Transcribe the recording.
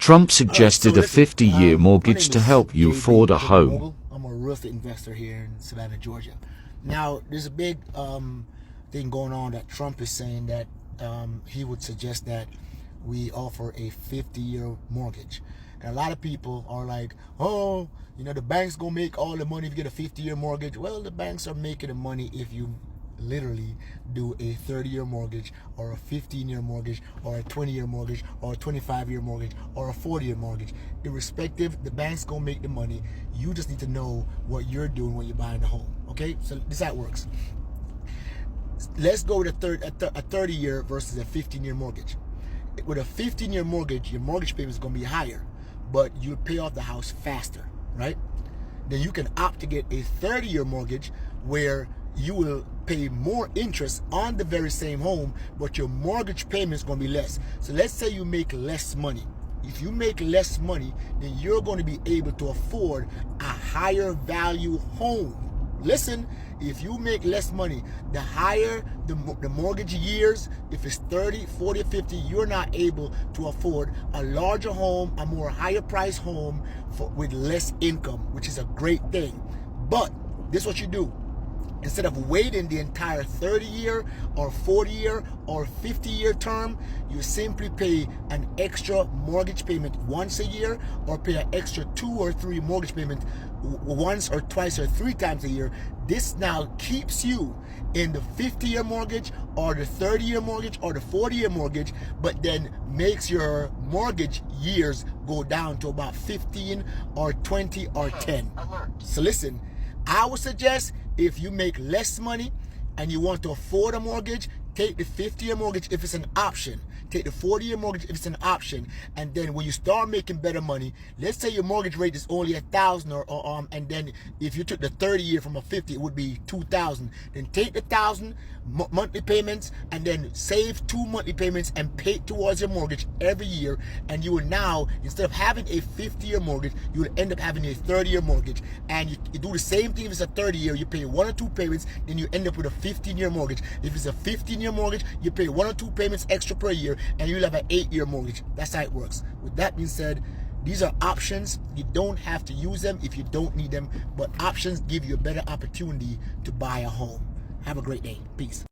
Trump suggested a 50-year mortgage to help you afford a home. I'm a real estate investor here in Savannah, Georgia. Now, there's a big thing going on that Trump is saying that he would suggest that we offer a 50-year mortgage. And a lot of people are like, oh, you know, the bank's gonna make all the money if you get a 50-year mortgage. Well, the banks are making the money if you literally do a 30-year mortgage or a 15-year mortgage or a 20-year mortgage or a 25-year mortgage or a 40-year mortgage. Irrespective, the bank's gonna make the money. You just need to know what you're doing when you're buying a home. Okay, so this is how it works. Let's go with a 30-year versus a 15-year mortgage. With a 15-year mortgage, your mortgage payment is going to be higher, but you pay off the house faster, right? Then you can opt to get a 30-year mortgage where you will pay more interest on the very same home, but your mortgage payment is going to be less. So let's say you make less money. If you make less money, then you're going to be able to afford a higher value home. Listen, if you make less money, the higher the mortgage years, if it's 30, 40, 50, you're not able to afford a larger home, a more higher price home with less income, which is a great thing. But this is what you do. Instead of waiting the entire 30-year or 40-year or 50-year term, you simply pay an extra mortgage payment once a year, or pay an extra 2 or 3 mortgage payments once or twice or 3 times a year. This now keeps you in the 50-year mortgage or the 30-year mortgage or the 40-year mortgage, but then makes your mortgage years go down to about 15 or 20 or 10. So listen, I would suggest, if you make less money and you want to afford a mortgage, take the 50-year mortgage if it's an option. Take the 40-year mortgage if it's an option. And then when you start making better money, let's say your mortgage rate is only $1,000, and then if you took the 30-year from a 50, it would be $2,000. Then take the $1,000 monthly payments and then save 2 monthly payments and pay towards your mortgage every year. And you will now, instead of having a 50-year mortgage, you will end up having a 30-year mortgage. And you do the same thing if it's a 30-year. You pay 1 or 2 payments, then you end up with a 15-year mortgage. If it's a 15-year mortgage, you pay 1 or 2 payments extra per year, and you'll have an 8-year mortgage. That's how it works. With that being said, these are options. You don't have to use them if you don't need them, but options give you a better opportunity to buy a home. Have a great day. Peace.